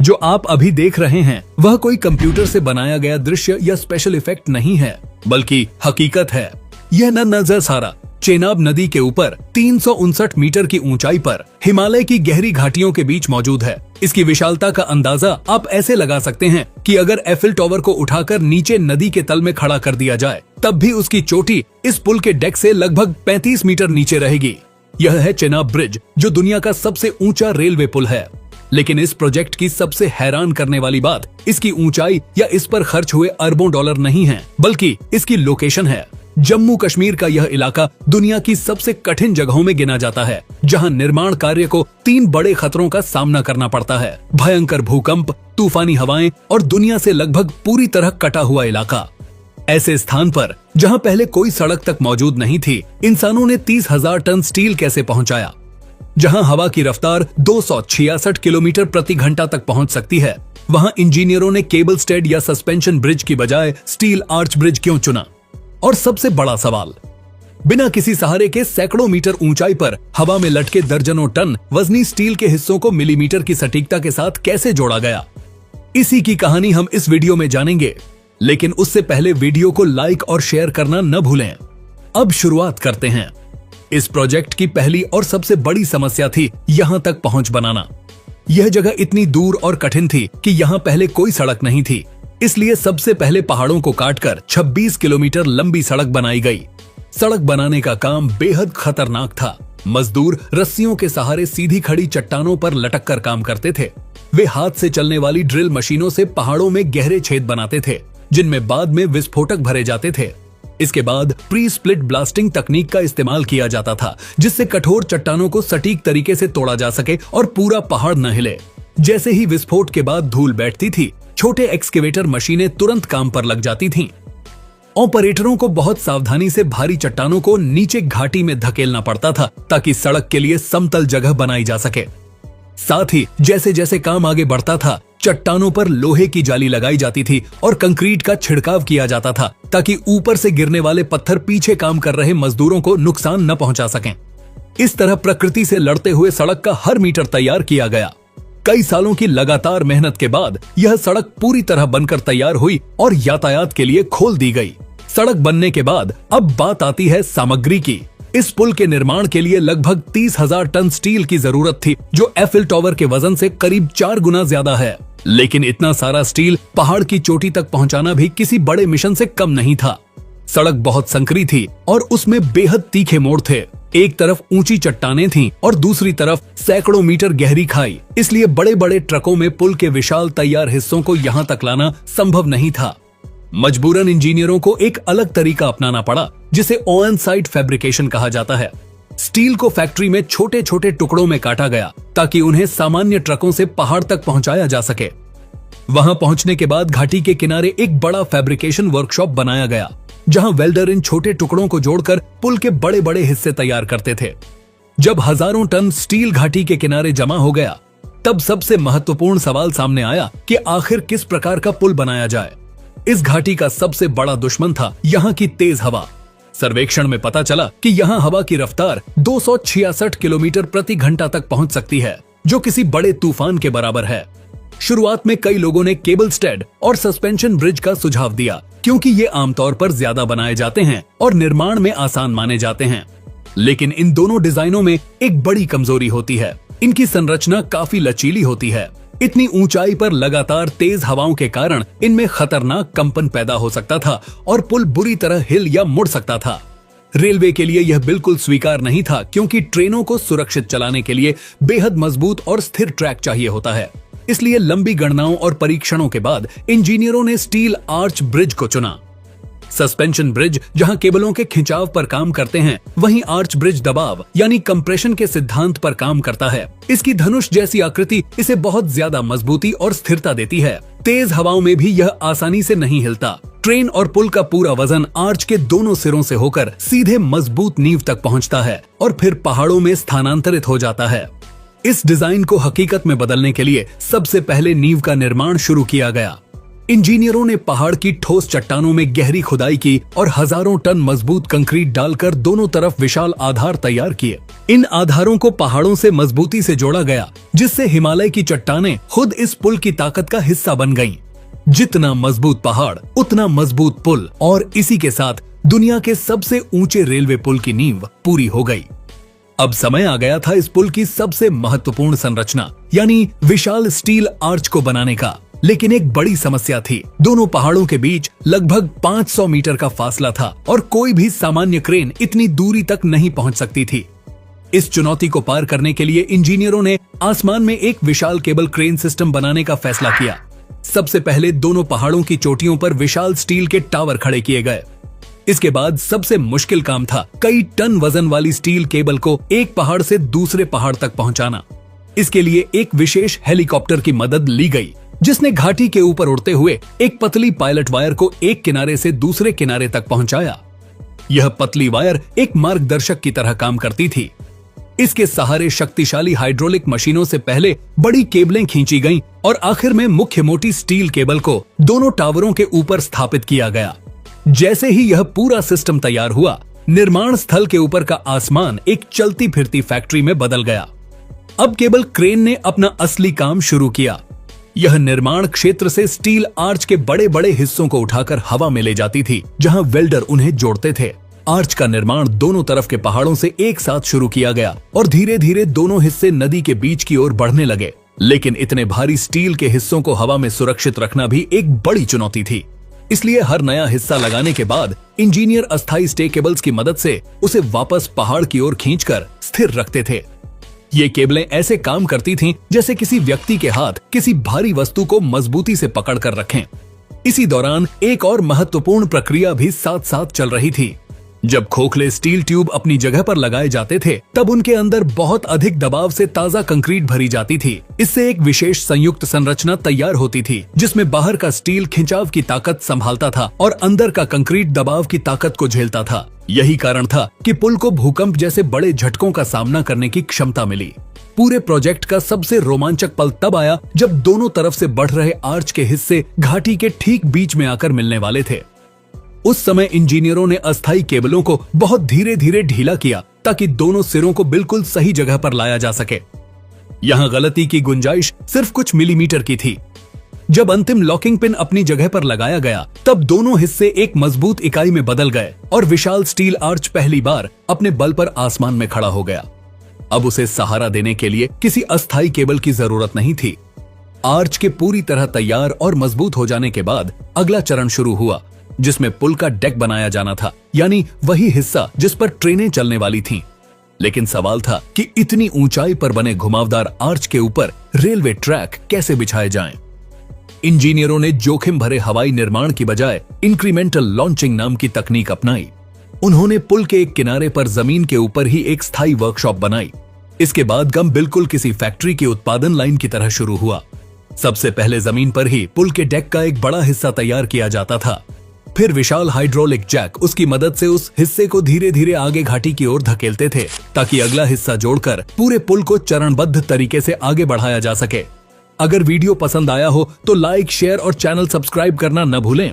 जो आप अभी देख रहे हैं वह कोई कंप्यूटर से बनाया गया दृश्य या स्पेशल इफेक्ट नहीं है, बल्कि हकीकत है। यह नजर सारा चेनाब नदी के ऊपर 359 मीटर की ऊंचाई पर हिमालय की गहरी घाटियों के बीच मौजूद है। इसकी विशालता का अंदाजा आप ऐसे लगा सकते हैं कि अगर एफिल टावर को उठाकर नीचे नदी के तल में खड़ा कर दिया जाए तब भी उसकी चोटी इस पुल के डेक से लगभग 35 मीटर नीचे रहेगी। यह है चेनाब ब्रिज, जो दुनिया का सबसे ऊंचा रेलवे पुल है। लेकिन इस प्रोजेक्ट की सबसे हैरान करने वाली बात इसकी ऊंचाई या इस पर खर्च हुए अरबों डॉलर नहीं है, बल्कि इसकी लोकेशन है। जम्मू कश्मीर का यह इलाका दुनिया की सबसे कठिन जगहों में गिना जाता है, जहां निर्माण कार्य को 3 बड़े खतरों का सामना करना पड़ता है: भयंकर भूकंप, तूफानी हवाएं और दुनिया से लगभग पूरी तरह कटा हुआ इलाका। ऐसे स्थान पर जहां पहले कोई सड़क तक मौजूद नहीं थी, इंसानों ने 30,000 टन स्टील कैसे पहुंचाया? जहां हवा की रफ्तार 266 किलोमीटर प्रति घंटा तक पहुंच सकती है, वहां इंजीनियरों ने केबल स्टेड या सस्पेंशन ब्रिज की बजाय स्टील आर्च ब्रिज क्यों चुना? और सबसे बड़ा सवाल, बिना किसी सहारे के सैकड़ों मीटर ऊंचाई पर हवा में लटके दर्जनों टन वजनी स्टील के हिस्सों को मिलीमीटर की सटीकता के साथ कैसे जोड़ा गया? इसी की कहानी हम इस वीडियो में जानेंगे। लेकिन उससे पहले वीडियो को लाइक और शेयर करना न भूलें। अब शुरुआत करते हैं। इस प्रोजेक्ट की पहली और सबसे बड़ी समस्या थी यहां तक पहुंच बनाना। यह जगह इतनी दूर और कठिन थी कि यहां पहले कोई सड़क नहीं थी, इसलिए सबसे पहले पहाड़ों को काटकर 26 किलोमीटर लंबी सड़क बनाई गई। सड़क बनाने का काम बेहद खतरनाक था। मजदूर रस्सियों के सहारे सीधी खड़ी चट्टानों पर लटक कर काम करते थे। वे हाथ से चलने वाली ड्रिल मशीनों से पहाड़ों में गहरे छेद बनाते थे, जिनमें बाद में विस्फोटक भरे जाते थे। इसके बाद प्री स्प्लिट ब्लास्टिंग तकनीक का इस्तेमाल किया जाता था, जिससे कठोर चट्टानों को सटीक तरीके से तोड़ा जा सके और पूरा पहाड़ न हिले। जैसे ही विस्फोट के बाद धूल बैठती थी, छोटे एक्सकेवेटर मशीनें तुरंत काम पर लग जाती थीं। ऑपरेटरों को बहुत सावधानी से भारी चट्टानों को नीचे घाटी में धकेलना पड़ता था, ताकि सड़क के लिए समतल जगह बनाई जा सके। साथ ही जैसे जैसे काम आगे बढ़ता था, चट्टानों पर लोहे की जाली लगाई जाती थी और कंक्रीट का छिड़काव किया जाता था, ताकि ऊपर से गिरने वाले पत्थर पीछे काम कर रहे मजदूरों को नुकसान न पहुंचा सकें। इस तरह प्रकृति से लड़ते हुए सड़क का हर मीटर तैयार किया गया। कई सालों की लगातार मेहनत के बाद यह सड़क पूरी तरह बनकर तैयार हुई और यातायात के लिए खोल दी गई। सड़क बनने के बाद अब बात आती है सामग्री की। इस पुल के निर्माण के लिए लगभग 30,000 टन स्टील की जरूरत थी, जो एफिल टावर के वजन से करीब 4 गुना ज्यादा है। लेकिन इतना सारा स्टील पहाड़ की चोटी तक पहुंचाना भी किसी बड़े मिशन से कम नहीं था। सड़क बहुत संकरी थी और उसमें बेहद तीखे मोड़ थे। एक तरफ ऊंची चट्टानें थीं और दूसरी तरफ सैकड़ों मीटर गहरी खाई, इसलिए बड़े बड़े ट्रकों में पुल के विशाल तैयार हिस्सों को यहां तक लाना संभव नहीं था। मजबूरन इंजीनियरों को एक अलग तरीका अपनाना पड़ा, जिसे ऑन साइट फैब्रिकेशन कहा जाता है। स्टील को फैक्ट्री में छोटे छोटे टुकड़ों में काटा गया, ताकि उन्हें सामान्य ट्रकों से पहाड़ तक पहुंचाया जा सके। वहां पहुंचने के बाद घाटी के किनारे एक बड़ा फैब्रिकेशन वर्कशॉप बनाया गया, जहां वेल्डर इन छोटे टुकड़ों को जोड़कर पुल के बड़े बड़े हिस्से तैयार करते थे। जब हजारों टन स्टील घाटी के किनारे जमा हो गया, तब सबसे महत्वपूर्ण सवाल सामने आया कि आखिर किस प्रकार का पुल बनाया जाए। इस घाटी का सबसे बड़ा दुश्मन था यहाँ की तेज हवा। सर्वेक्षण में पता चला कि यहाँ हवा की रफ्तार 266 किलोमीटर प्रति घंटा तक पहुंच सकती है, जो किसी बड़े तूफान के बराबर है। शुरुआत में कई लोगों ने केबल स्टेड और सस्पेंशन ब्रिज का सुझाव दिया, क्योंकि ये आमतौर पर ज्यादा बनाए जाते हैं और निर्माण में आसान माने जाते हैं। लेकिन इन दोनों डिजाइनों में एक बड़ी कमजोरी होती है, इनकी संरचना काफी लचीली होती है। इतनी ऊंचाई पर लगातार तेज हवाओं के कारण इनमें खतरनाक कंपन पैदा हो सकता था और पुल बुरी तरह हिल या मुड़ सकता था। रेलवे के लिए यह बिल्कुल स्वीकार नहीं था, क्योंकि ट्रेनों को सुरक्षित चलाने के लिए बेहद मजबूत और स्थिर ट्रैक चाहिए होता है। इसलिए लंबी गणनाओं और परीक्षणों के बाद इंजीनियरों ने स्टील आर्च ब्रिज को चुना। सस्पेंशन ब्रिज जहां केबलों के खिंचाव पर काम करते हैं, वहीं आर्च ब्रिज दबाव यानी कंप्रेशन के सिद्धांत पर काम करता है। इसकी धनुष जैसी आकृति इसे बहुत ज्यादा मजबूती और स्थिरता देती है। तेज हवाओं में भी यह आसानी से नहीं हिलता। ट्रेन और पुल का पूरा वजन आर्च के दोनों सिरों से होकर सीधे मजबूत नींव तक पहुंचता है और फिर पहाड़ों में स्थानांतरित हो जाता है। इस डिजाइन को हकीकत में बदलने के लिए सबसे पहले नींव का निर्माण शुरू किया गया। इंजीनियरों ने पहाड़ की ठोस चट्टानों में गहरी खुदाई की और हजारों टन मजबूत कंक्रीट डालकर दोनों तरफ विशाल आधार तैयार किए। इन आधारों को पहाड़ों से मजबूती से जोड़ा गया, जिससे हिमालय की चट्टानें खुद इस पुल की ताकत का हिस्सा बन गईं। जितना मजबूत पहाड़ उतना मजबूत पुल, और इसी के साथ दुनिया के सबसे ऊंचे रेलवे पुल की नींव पूरी हो गई। अब समय आ गया था इस पुल की सबसे महत्वपूर्ण संरचना यानी विशाल स्टील आर्च को बनाने का। लेकिन एक बड़ी समस्या थी। दोनों पहाड़ों के बीच लगभग 500 मीटर का फासला था और कोई भी सामान्य क्रेन इतनी दूरी तक नहीं पहुंच सकती थी। इस चुनौती को पार करने के लिए इंजीनियरों ने आसमान में एक विशाल केबल क्रेन सिस्टम बनाने का फैसला किया। सबसे पहले दोनों पहाड़ों की चोटियों पर विशाल स्टील के टावर खड़े किए गए। इसके बाद सबसे मुश्किल काम था कई टन वजन वाली स्टील केबल को एक पहाड़ से दूसरे पहाड़ तक पहुंचाना। इसके लिए एक विशेष हेलीकॉप्टर की मदद ली गई, जिसने घाटी के ऊपर उड़ते हुए एक पतली पायलट वायर को एक किनारे से दूसरे किनारे तक पहुंचाया। यह पतली वायर एक मार्गदर्शक की तरह काम करती थी। इसके सहारे शक्तिशाली हाइड्रोलिक मशीनों से पहले बड़ी केबलें खींची गईं और आखिर में मुख्य मोटी स्टील केबल को दोनों टावरों के ऊपर स्थापित किया गया। जैसे ही यह पूरा सिस्टम तैयार हुआ, निर्माण स्थल के ऊपर का आसमान एक चलती फिरती फैक्ट्री में बदल गया। अब केबल क्रेन ने अपना असली काम शुरू किया। यह निर्माण क्षेत्र से स्टील आर्च के बड़े बड़े हिस्सों को उठाकर हवा में ले जाती थी, जहां वेल्डर उन्हें जोड़ते थे। आर्च का निर्माण दोनों तरफ के पहाड़ों से एक साथ शुरू किया गया और धीरे धीरे दोनों हिस्से नदी के बीच की ओर बढ़ने लगे। लेकिन इतने भारी स्टील के हिस्सों को हवा में सुरक्षित रखना भी एक बड़ी चुनौती थी। इसलिए हर नया हिस्सा लगाने के बाद इंजीनियर अस्थायी स्टे केबल्स की मदद से उसे वापस पहाड़ की ओर खींचकर स्थिर रखते थे। ये केबलें ऐसे काम करती थीं जैसे किसी व्यक्ति के हाथ किसी भारी वस्तु को मजबूती से पकड़ कर रखें। इसी दौरान एक और महत्वपूर्ण प्रक्रिया भी साथ साथ चल रही थी। जब खोखले स्टील ट्यूब अपनी जगह पर लगाए जाते थे, तब उनके अंदर बहुत अधिक दबाव से ताजा कंक्रीट भरी जाती थी। इससे एक विशेष संयुक्त संरचना तैयार होती थी, जिसमें बाहर का स्टील खिंचाव की ताकत संभालता था और अंदर का कंक्रीट दबाव की ताकत को झेलता था। यही कारण था कि पुल को भूकंप जैसे बड़े झटकों का सामना करने की क्षमता मिली। पूरे प्रोजेक्ट का सबसे रोमांचक पल तब आया जब दोनों तरफ से बढ़ रहे आर्च के हिस्से घाटी के ठीक बीच में आकर मिलने वाले थे। उस समय इंजीनियरों ने अस्थायी केबलों को बहुत धीरे धीरे ढीला किया ताकि दोनों सिरों को बिल्कुल सही जगह पर लाया जा सके। यहां गलती की गुंजाइश सिर्फ कुछ मिलीमीटर की थी। जब अंतिम लॉकिंग पिन अपनी जगह पर लगाया गया, तब दोनों हिस्से एक मजबूत इकाई में बदल गए और विशाल स्टील आर्च पहली बार अपने बल पर आसमान में खड़ा हो गया। अब उसे सहारा देने के लिए किसी अस्थायी केबल की जरूरत नहीं थी। आर्च के पूरी तरह तैयार और मजबूत हो जाने के बाद अगला चरण शुरू हुआ, जिसमें पुल का डेक बनाया जाना था, यानी वही हिस्सा जिस पर ट्रेनें चलने वाली थीं। लेकिन सवाल था कि इतनी ऊंचाई पर बने घुमावदार आर्च के ऊपर रेलवे ट्रैक कैसे बिछाए जाएं? इंजीनियरों ने जोखिम भरे हवाई निर्माण की बजाय इंक्रीमेंटल लॉन्चिंग नाम की तकनीक अपनाई। उन्होंने पुल के एक किनारे पर जमीन के ऊपर ही एक स्थायी वर्कशॉप बनाई। इसके बाद काम बिल्कुल किसी फैक्ट्री की उत्पादन लाइन की तरह शुरू हुआ। सबसे पहले जमीन पर ही पुल के डेक का एक बड़ा हिस्सा तैयार किया जाता था। फिर विशाल हाइड्रोलिक जैक उसकी मदद से उस हिस्से को धीरे धीरे आगे घाटी की ओर धकेलते थे, ताकि अगला हिस्सा जोड़कर पूरे पुल को चरणबद्ध तरीके से आगे बढ़ाया जा सके। अगर वीडियो पसंद आया हो तो लाइक, शेयर और चैनल सब्सक्राइब करना न भूलें।